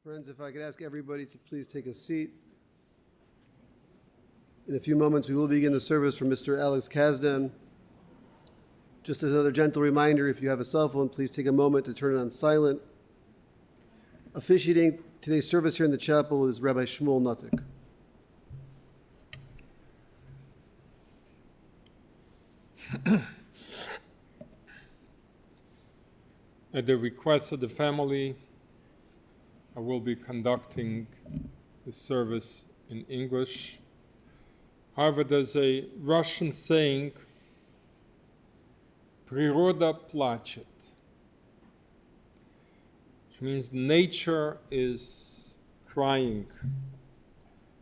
Friends, if I could ask everybody to please take a seat. In a few moments, we will begin the service from Mr. Alex Kazhdan. Just as another gentle reminder, if you have a cell phone, please take a moment to turn it on silent. Officiating today's service here in the chapel is Rabbi Shmuel Nutik. At the request of the family, I will be conducting the service in English. However, there's a Russian saying, "Природа плачет," which means nature is crying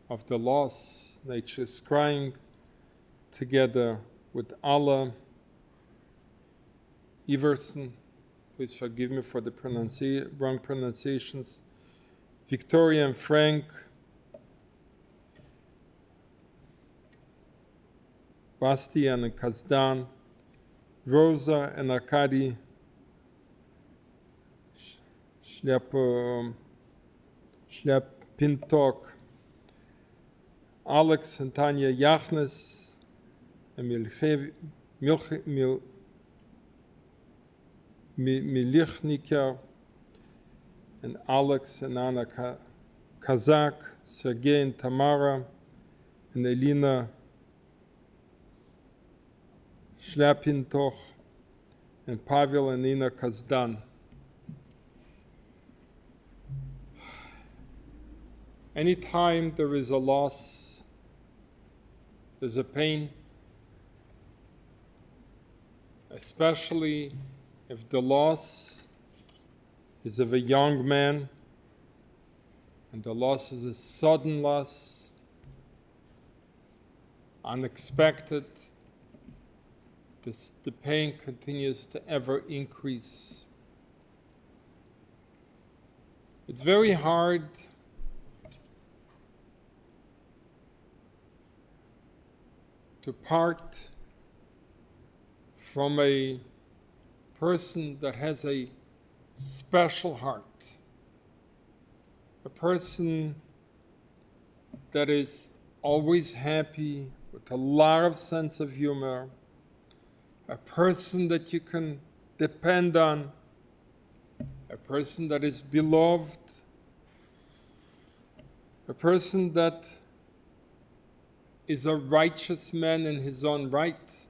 of the loss. Nature is crying together with Allah. Iverson, please forgive me for the wrong pronunciations. Victoria and Frank, Bastian and Kazhdan, Rosa and Arkady, Shlepintok, Alex and Tanya Yachnes, and Milichniker, and Alex and Anna Kazak, Sergei and Tamara, and Elina Shlepintoch, and Pavel and Nina Kazhdan. Anytime there is a loss, there's a pain, especially if the loss is of a young man, and the loss is a sudden loss, unexpected. The pain continues to ever increase. It's very hard to part from a person that has a special heart, a person that is always happy, with a lot of sense of humor, a person that you can depend on, a person that is beloved, a person that is a righteous man in his own right.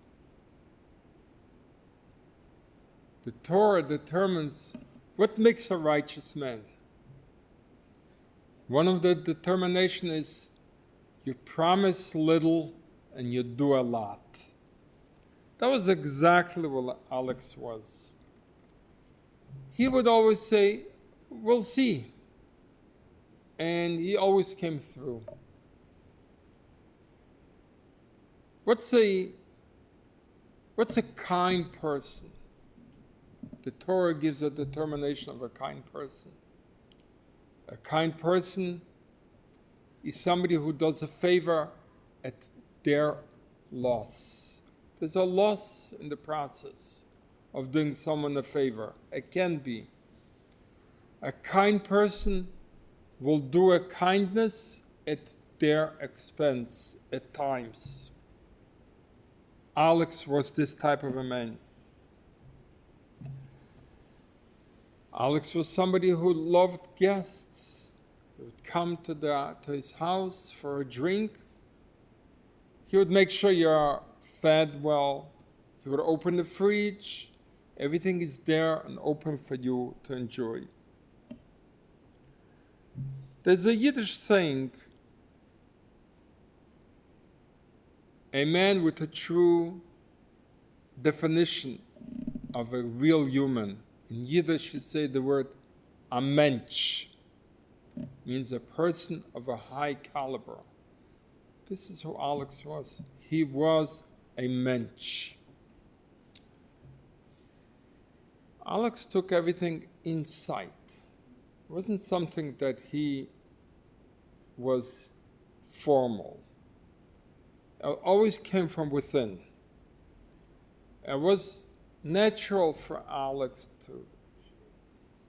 The Torah determines what makes a righteous man. One of the determination is you promise little and you do a lot. That was exactly what Alex was. He would always say, "We'll see." And he always came through. What's a kind person? The Torah gives a determination of a kind person. A kind person is somebody who does a favor at their loss. There's a loss in the process of doing someone a favor. It can be. A kind person will do a kindness at their expense at times. Alex was this type of a man. Alex was somebody who loved guests. He would come to his house for a drink. He would make sure you are fed well. He would open the fridge. Everything is there and open for you to enjoy. There's a Yiddish saying, a man with a true definition of a real human. In Yiddish, you say the word a mensch, means a person of a high caliber. This is who Alex was. He was a mensch. Alex took everything in sight. It wasn't something that he was formal. It always came from within. It was natural for Alex to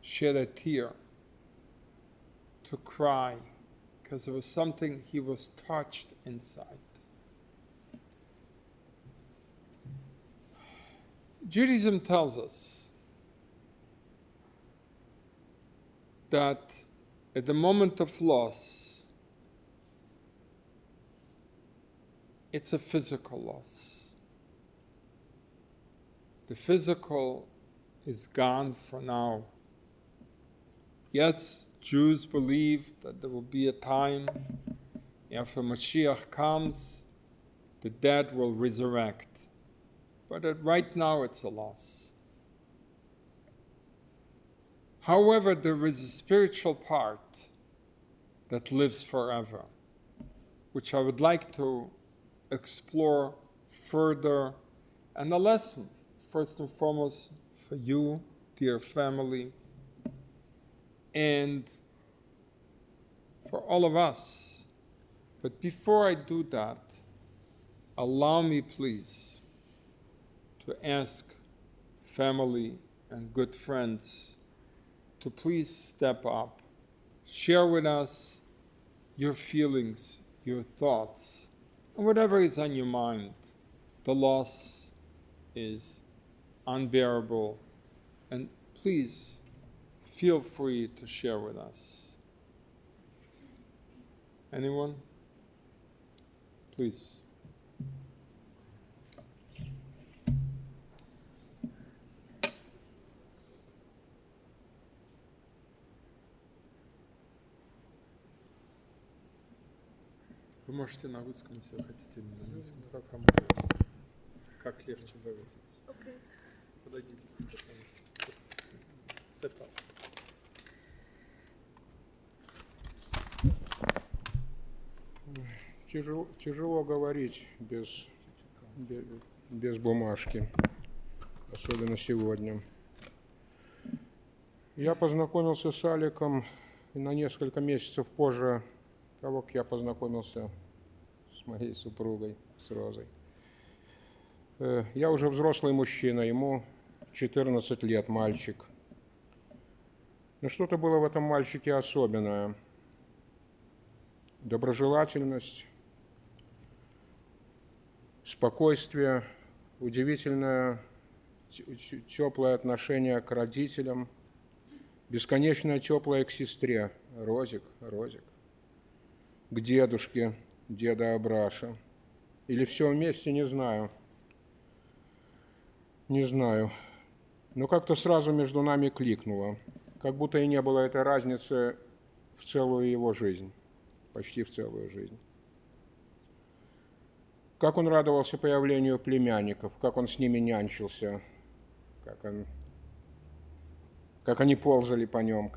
shed a tear to cry because there was something he was touched inside. Judaism tells us that at the moment of loss, it's a physical loss. The physical is gone for now. Yes, Jews believe that there will be a time after Mashiach comes, the dead will resurrect. But right now it's a loss. However, there is a spiritual part that lives forever, which I would like to explore further, and a lesson, first and foremost, for you, dear family, and for all of us. But before I do that, allow me, please, to ask family and good friends to please step up, share with us your feelings, your thoughts, and whatever is on your mind. The loss is unbearable, and please feel free to share with us. Anyone? Please. Вы можете на русском, если вы хотите, на английском, как легче выразиться. Okay. Подойдите, пожалуйста. Step up. Тяжело говорить без бумажки, особенно сегодня. Я познакомился с Аликом на несколько месяцев позже того, как я познакомился с моей супругой, с Розой. Я уже взрослый мужчина, ему 14 лет, мальчик. Но что-то было в этом мальчике особенное. Доброжелательность, спокойствие, удивительное теплое отношение к родителям, бесконечное теплое к сестре, Розик, к дедушке, деда Абраша. Или все вместе, не знаю. Но как-то сразу между нами кликнуло, как будто и не было этой разницы в целую его жизнь, почти в целую жизнь. Как он радовался появлению племянников, как он с ними нянчился, как они ползали по нем,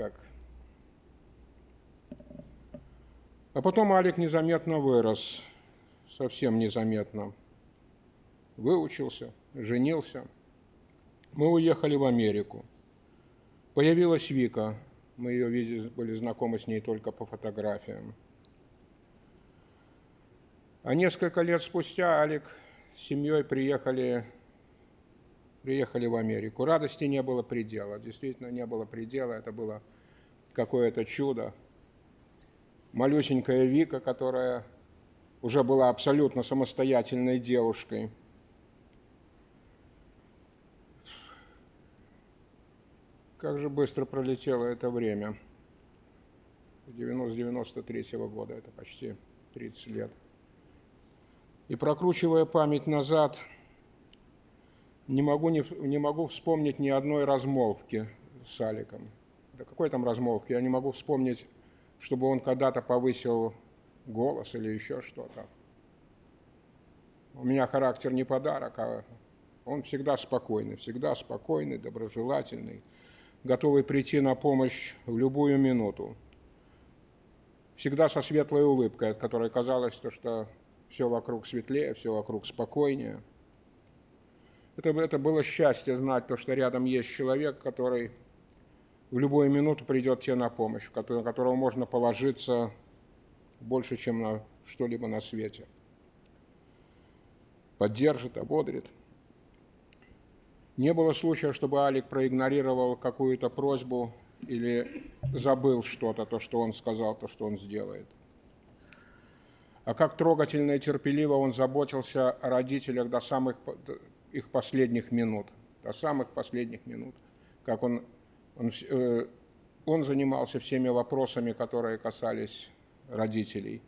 А потом Алик незаметно вырос, совсем незаметно. Выучился, женился. Мы уехали в Америку. Появилась Вика, мы ее видели, были знакомы с ней только по фотографиям. А несколько лет спустя Алик с семьей приехали в Америку. Радости не было предела, действительно не было предела, это было какое-то чудо. Малюсенькая Вика, которая уже была абсолютно самостоятельной девушкой. Как же быстро пролетело это время. С 93-го года, это почти 30 лет. И прокручивая память назад, не могу вспомнить ни одной размолвки с Аликом. Да какой там размолвки? Я не могу вспомнить, чтобы он когда-то повысил голос или еще что-то. У меня характер не подарок, а он всегда спокойный, доброжелательный, готовый прийти на помощь в любую минуту. Всегда со светлой улыбкой, от которой казалось, что все вокруг светлее, все вокруг спокойнее. Это было счастье знать, что рядом есть человек, который в любую минуту придет тебе на помощь, на которого можно положиться больше, чем на что-либо на свете. Поддержит, ободрит. Не было случая, чтобы Алик проигнорировал какую-то просьбу или забыл что-то, то, что он сказал, то, что он сделает. А как трогательно и терпеливо он заботился о родителях до самых их последних минут, до самых последних минут, как он занимался всеми вопросами, которые касались родителей.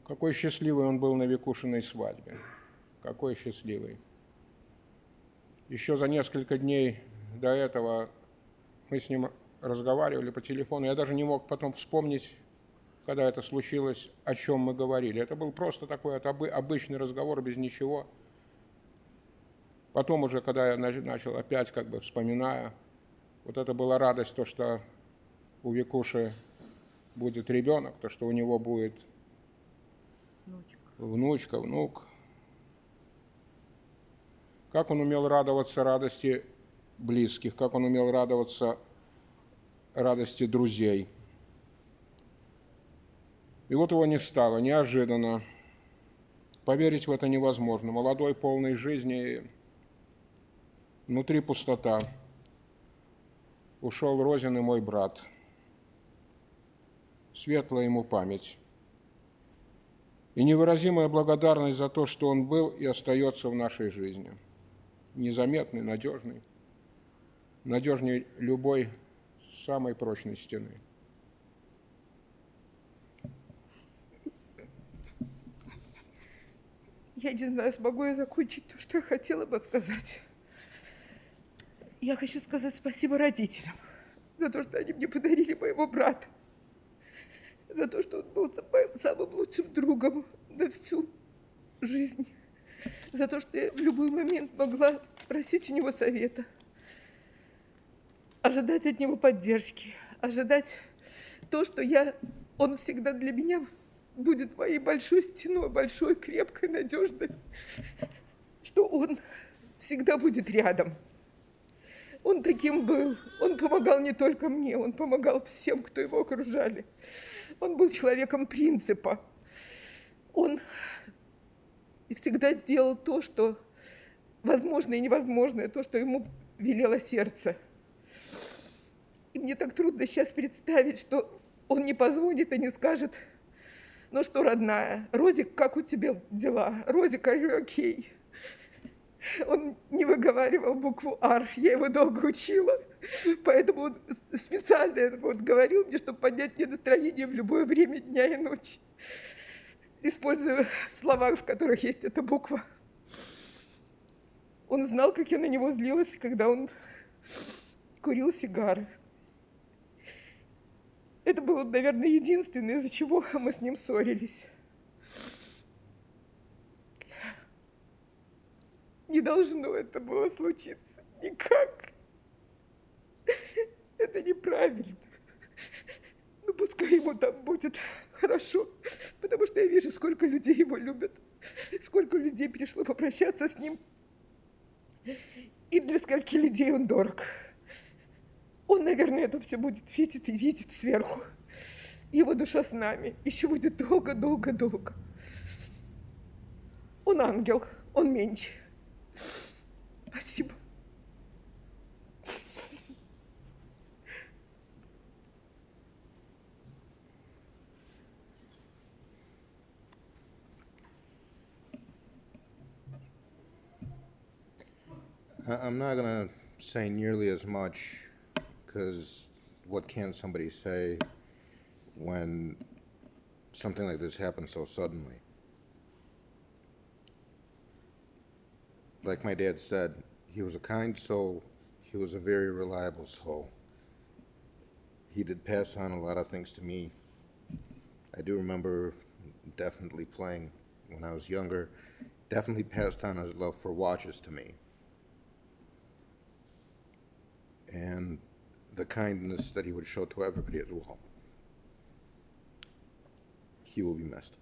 Какой счастливый он был на Викушиной свадьбе. Какой счастливый. Еще за несколько дней до этого мы с ним разговаривали по телефону. Я даже не мог потом вспомнить, когда это случилось, о чем мы говорили. Это был просто такой обычный разговор без ничего. Потом уже, когда я начал опять вспоминая, вот это была радость, то, что у Викуши будет ребенок, то, что у него будет внучка, внук. Как он умел радоваться радости близких, как он умел радоваться радости друзей. И вот его не стало, неожиданно. Поверить в это невозможно. Молодой, полный жизни, внутри пустота. Ушел Розин и мой брат. Светлая ему память. И невыразимая благодарность за то, что он был и остается в нашей жизни. Незаметный, надежный. Надежнее любой самой прочной стены. Я не знаю, смогу я закончить то, что я хотела бы сказать. Я хочу сказать спасибо родителям за то, что они мне подарили моего брата. За то, что он был моим самым лучшим другом на всю жизнь. За то, что я в любой момент могла спросить у него совета. Ожидать от него поддержки. Ожидать то, что он всегда для меня будет моей большой стеной, большой, крепкой, надежной. Что он всегда будет рядом. Он таким был. Он помогал не только мне, он помогал всем, кто его окружали. Он был человеком принципа. Он всегда делал то, что возможно и невозможное, то, что ему велело сердце. И мне так трудно сейчас представить, что он не позвонит и не скажет: ну что, родная, Розик, как у тебя дела? Розик, are you okay? Он не выговаривал букву «Р», я его долго учила, поэтому он специально это говорил мне, чтобы поднять мне настроение в любое время дня и ночи, используя слова, в которых есть эта буква. Он знал, как я на него злилась, когда он курил сигары. Это было, наверное, единственное, из-за чего мы с ним ссорились. Не должно это было случиться. Никак. Это неправильно. Ну, пускай ему там будет хорошо. Потому что я вижу, сколько людей его любят. Сколько людей пришло попрощаться с ним. И для скольки людей он дорог. Он, наверное, это все будет видеть и видеть сверху. Его душа с нами. Еще будет долго-долго-долго. Он ангел. Он меньше. Спасибо. I'm not going to say nearly as much, because what can somebody say when something like this happens so suddenly? Like my dad said, he was a kind soul. He was a very reliable soul. He did pass on a lot of things to me. I do remember definitely playing when I was younger. Definitely passed on his love for watches to me. And the kindness that he would show to everybody as well. He will be missed.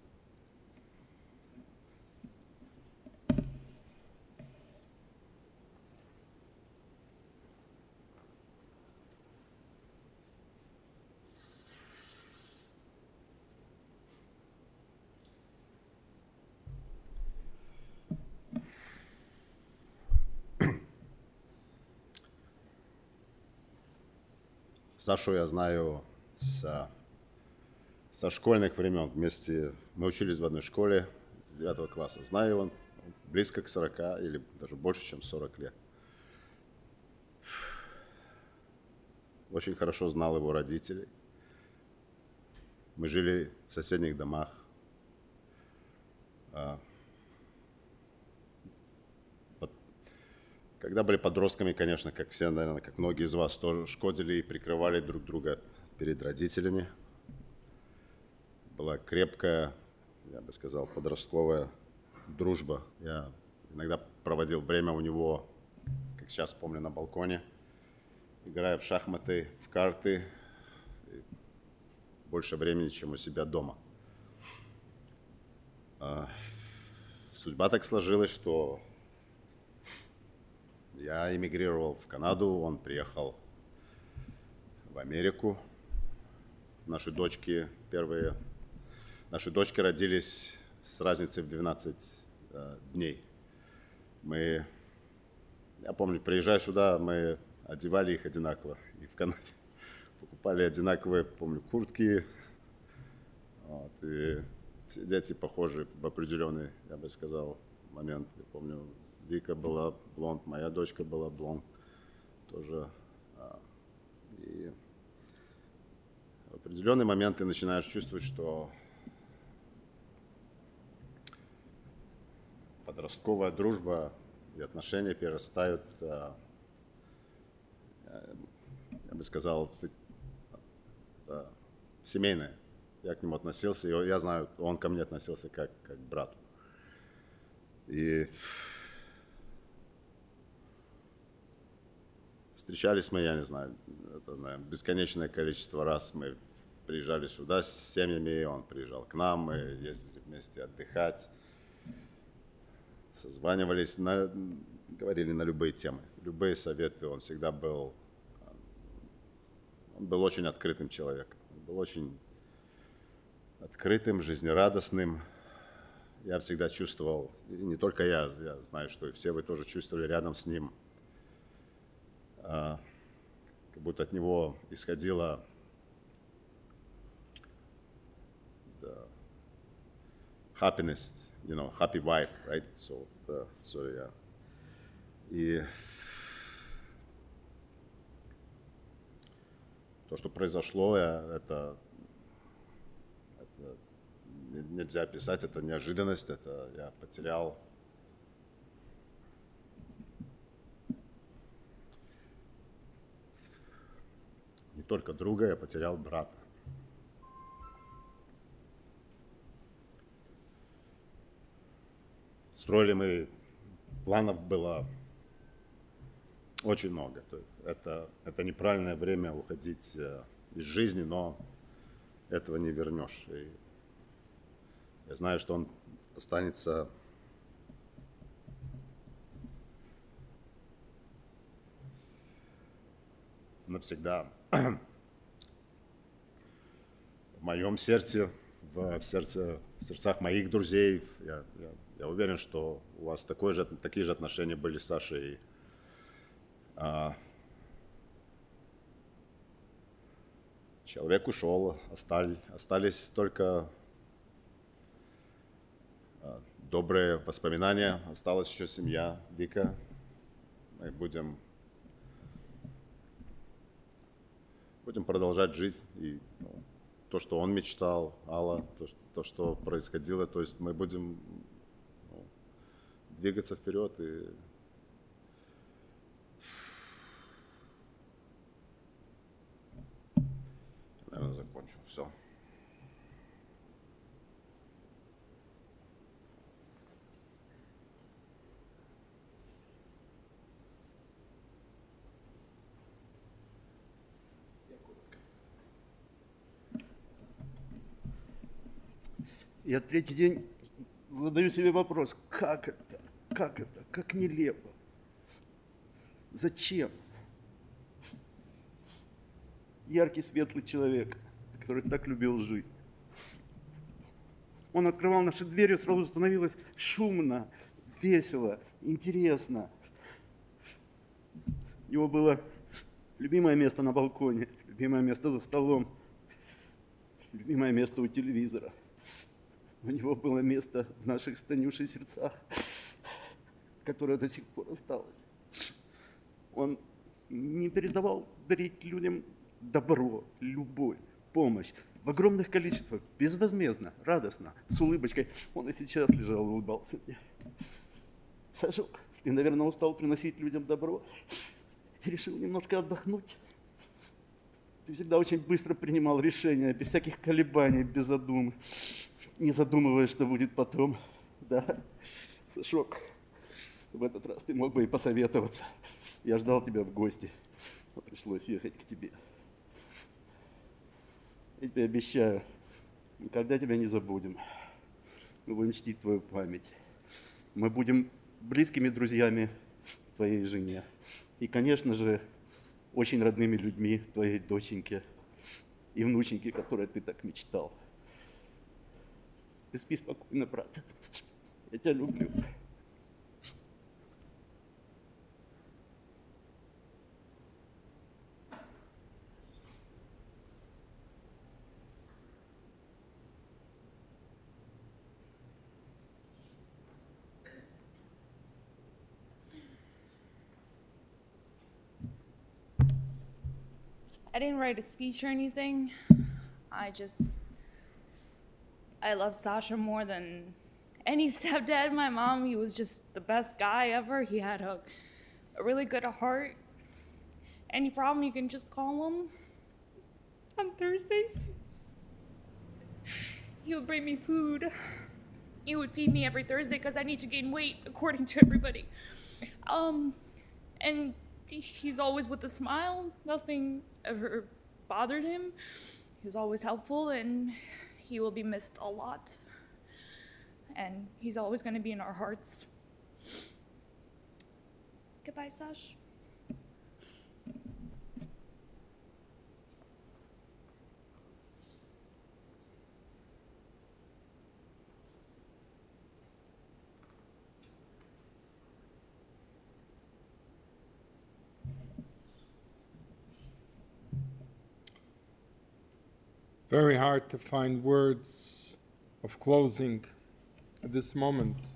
Сашу я знаю со школьных времен. Вместе мы учились в одной школе с 9 класса. Знаю его близко к 40 или даже больше, чем 40 лет. Очень хорошо знал его родителей. Мы жили в соседних домах. Когда были подростками, конечно, как все, наверное, как многие из вас, тоже шкодили и прикрывали друг друга перед родителями. Была крепкая, я бы сказал, подростковая дружба. Я иногда проводил время у него, как сейчас помню, на балконе, играя в шахматы, в карты, и больше времени, чем у себя дома. Судьба так сложилась, что я эмигрировал в Канаду, он приехал в Америку. Наши дочки родились с разницей в 12 дней. Я помню, приезжая сюда, мы одевали их одинаково. И в Канаде покупали одинаковые, помню, куртки. Вот, и все дети похожи в определенный, я бы сказал, момент. Я помню, Вика была блонд, моя дочка была блонд тоже. И в определенный момент ты начинаешь чувствовать, что подростковая дружба и отношения перерастают, я бы сказал, в семейное. Я к нему относился, и я знаю, он ко мне относился как к брату. И встречались мы, я не знаю, это, наверное, бесконечное количество раз. Мы приезжали сюда с семьями, он приезжал к нам, мы ездили вместе отдыхать, созванивались, говорили на любые темы, любые советы. Он всегда был, он был очень открытым человеком, он был очень открытым, жизнерадостным. Я всегда чувствовал, и не только я знаю, что и все вы тоже чувствовали рядом с ним, как будто от него исходила happiness, happy vibe, right? So yeah. И то, что произошло, это нельзя описать, это неожиданность, это я потерял не только друга, я потерял брата. Строили мы, планов было очень много. Это неправильное время уходить из жизни, но этого не вернешь. И я знаю, что он останется навсегда в моем сердце, в сердцах моих друзей. Я уверен, что у вас такие же отношения были с Сашей. Человек ушел, остались только добрые воспоминания. Осталась еще семья, Вика. Мы будем продолжать жизнь. И то, что он мечтал, Алла, то, что происходило, то есть мы будем двигаться вперед. И наверное, закончу. Все. Я третий день задаю себе вопрос, как нелепо, зачем? Яркий, светлый человек, который так любил жизнь. Он открывал наши двери, сразу становилось шумно, весело, интересно. У него было любимое место на балконе, любимое место за столом, любимое место у телевизора. У него было место в наших с Танюшей сердцах, которое до сих пор осталось. Он не переставал дарить людям добро, любовь, помощь в огромных количествах, безвозмездно, радостно, с улыбочкой. Он и сейчас лежал и улыбался мне. Сашок, ты, наверное, устал приносить людям добро и решил немножко отдохнуть. Ты всегда очень быстро принимал решения, без всяких колебаний, без задумы, не задумываясь, что будет потом. Да, Сашок, в этот раз ты мог бы и посоветоваться. Я ждал тебя в гости, но пришлось ехать к тебе. Я тебе обещаю, никогда тебя не забудем. Мы будем чтить твою память. Мы будем близкими друзьями твоей жене. И, конечно же, очень родными людьми твоей доченьке и внученьке, которой ты так мечтал. Ты спи спокойно, брат. Я тебя люблю. I didn't write a speech or anything. I love Sasha more than any stepdad. My mom, he was just the best guy ever. He had a really good heart. Any problem, you can just call him. On Thursdays, he would bring me food. He would feed me every Thursday because I need to gain weight, according to everybody. And he's always with a smile. Nothing ever bothered him. He was always helpful, and he will be missed a lot. And he's always going to be in our hearts. Goodbye, Sash. Very hard to find words of closing at this moment,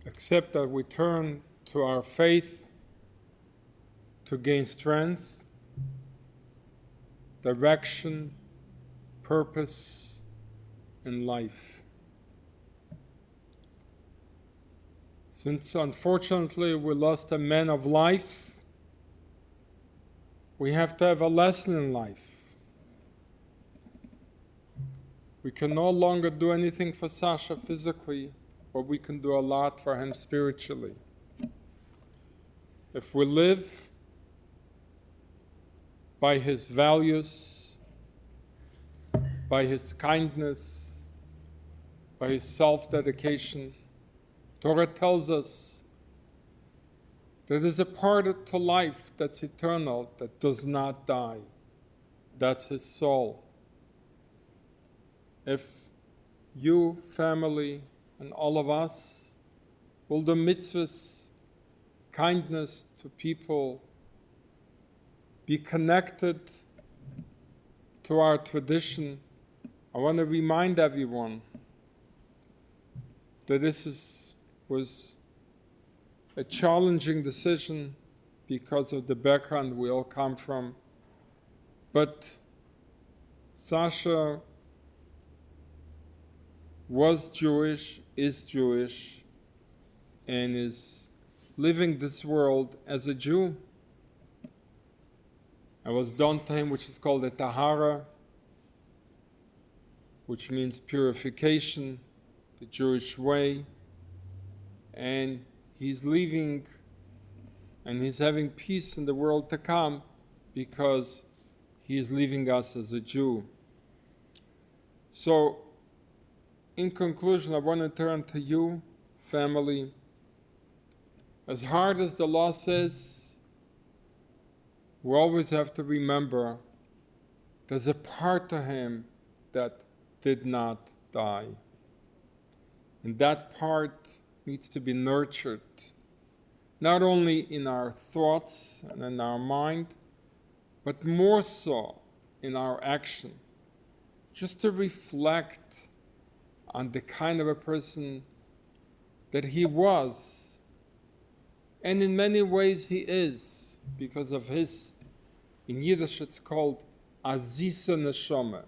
except that we turn to our faith to gain strength, direction, purpose in life. Since unfortunately we lost a man of life, we have to have a lesson in life. We can no longer do anything for Sasha physically, but we can do a lot for him spiritually. If we live by his values, by his kindness, by his self-dedication, Torah tells us that there's a part to life that's eternal, that does not die. That's his soul. If you, family, and all of us will do mitzvahs, kindness to people, be connected to our tradition, I want to remind everyone that this was a challenging decision because of the background we all come from. But Sasha was Jewish, is Jewish, and is living this world as a Jew. I was done to him, which is called a tahara, which means purification, the Jewish way, and he's leaving and he's having peace in the world to come because he is leaving us as a Jew. So, in conclusion, I want to turn to you, family. As hard as the law says, we always have to remember there's a part to him that did not die. And that part needs to be nurtured. not only in our thoughts and in our mind, but more so in our action, just to reflect on the kind of a person that he was, and in many ways he is, because of his, in Yiddish it's called azisa neshama,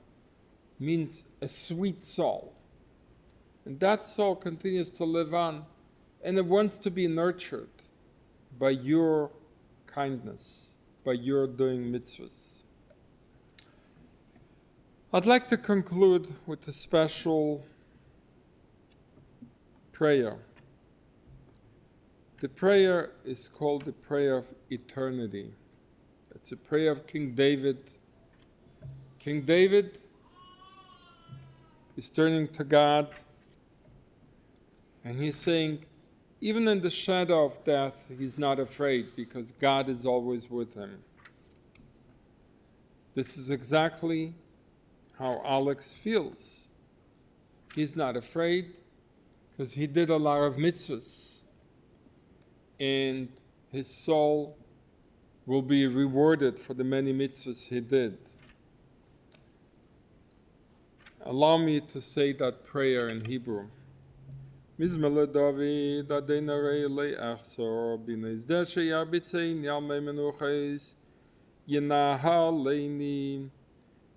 means a sweet soul. And that soul continues to live on, and it wants to be nurtured by your kindness, by your doing mitzvahs. I'd like to conclude with a special prayer. The prayer is called the prayer of eternity. It's a prayer of King David. King David is turning to God, and he's saying, even in the shadow of death, he's not afraid because God is always with him. This is exactly how Alex feels. He's not afraid because he did a lot of mitzvahs, and his soul will be rewarded for the many mitzvahs he did. Allow me to say that prayer in Hebrew. Mizmele David, Adena Rei Le'achsor, Binez Deshe Yarbitzein, Yalmei Menuches, Yenaha Leini,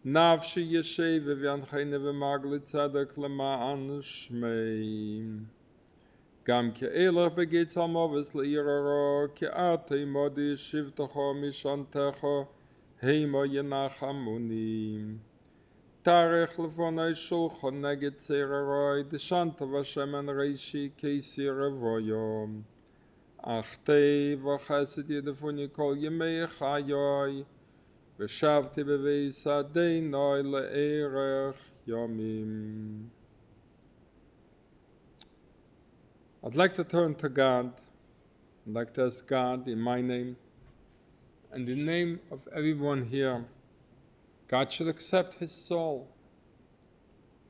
Nafshi Yeshev, V'yanchene V'magli Tzedek Lema'an Shmei. Gam Ke'elach Begitz Almovis Le'iraro, Ke'atei Modi Shivtocho Mishantecho, Heima Yenachamuni. Tarech lefonai shulchan neged tzeraroi, deshanta v'Hashem en reishi keisi revoyom. Achtei v'chesed yedefuni kol yemei chayoi, v'shavti beveis adeinoi le'erech yomim. I'd like to turn to God. I'd like to ask God in my name and in the name of everyone here, God should accept his soul,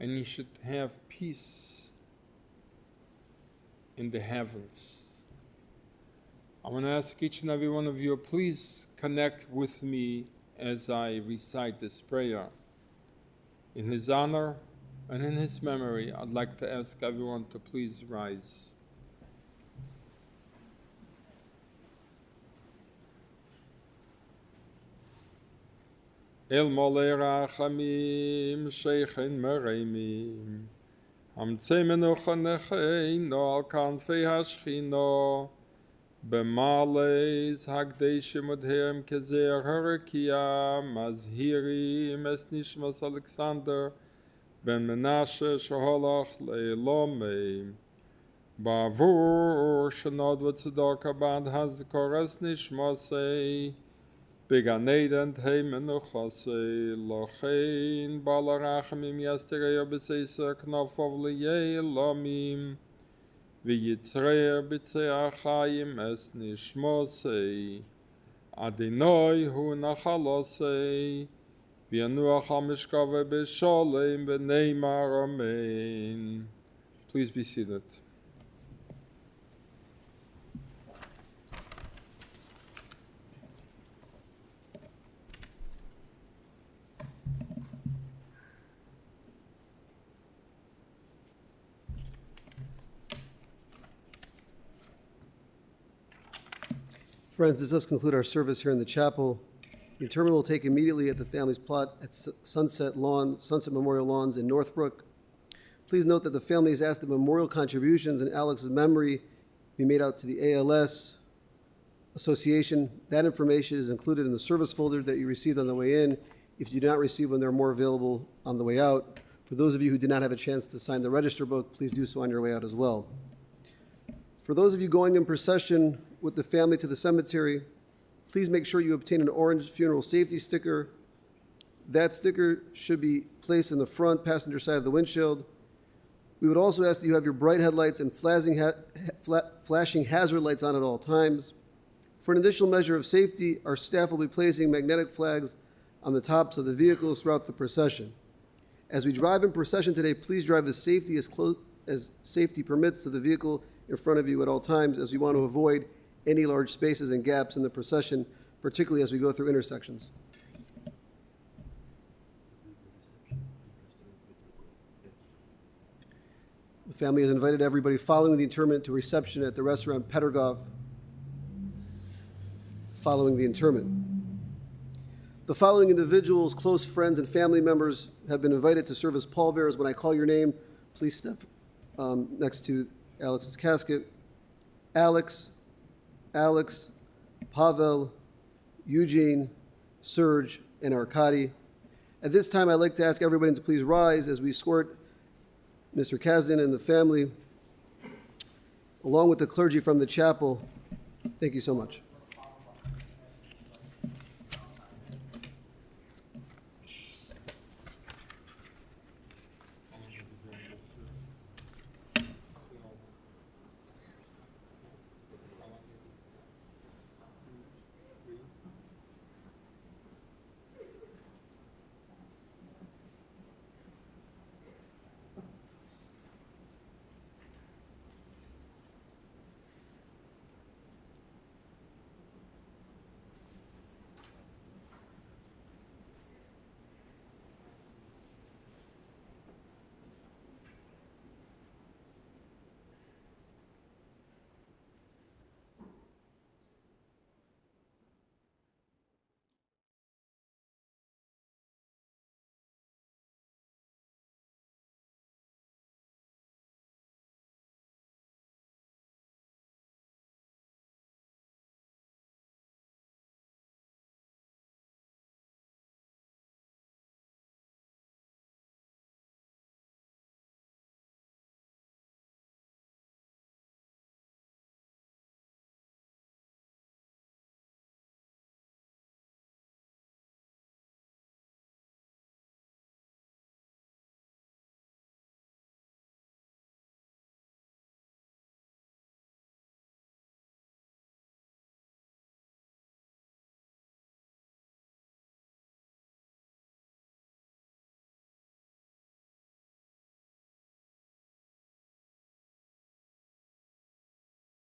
and he should have peace in the heavens. I want to ask each and every one of you, please connect with me as I recite this prayer. In his honor and in his memory, I'd like to ask everyone to please rise. El Molei Rachamim Sheichin Mereimim Hamtzei Menucha Necheino Al Kanfei Hashchino B'maleis Hagdeishim Odheim Kezer Harakia Mazhirim Es Nishmas Alexander Ben Menashe Sheholach Le'elomei Ba'avur Shenod V'tzedaka B'ad Hazkor Es Nishmasei Began Eden Heimenuchase Lochein Balarachamim Yastereya B'Seisa Knofov Liyei Lomim V'Yitzreya B'Tzei Achayim Es Nishmosei Adinoi Hu Nachalosei V'Yanuach HaMishkave B'Sholem V'Neimar Amen. Please be seated. Friends, this does conclude our service here in the chapel. The interment will take immediately at the family's plot at Sunset Memorial Lawns in Northbrook. Please note that the family has asked that memorial contributions in Alex's memory be made out to the ALS Association. That information is included in the service folder that you received on the way in. If you do not receive one, there are more available on the way out. For those of you who did not have a chance to sign the register book, please do so on your way out as well. For those of you going in procession with the family to the cemetery, please make sure you obtain an orange funeral safety sticker. That sticker should be placed in the front passenger side of the windshield. We would also ask that you have your bright headlights and flashing hazard lights on at all times. For an additional measure of safety, our staff will be placing magnetic flags on the tops of the vehicles throughout the procession. As we drive in procession today, please drive as close as safety permits to the vehicle in front of you at all times, as we want to avoid any large spaces and gaps in the procession, particularly as we go through intersections. The family has invited everybody following the interment to reception at the restaurant Petergov following the interment. The following individuals, close friends, and family members have been invited to serve as pallbearers. When I call your name, please step next to Alex's casket. Alex, Pavel, Eugene, Serge, and Arkady. At this time, I'd like to ask everybody to please rise as we escort Mr. Kazhdan and the family, along with the clergy from the chapel. Thank you so much.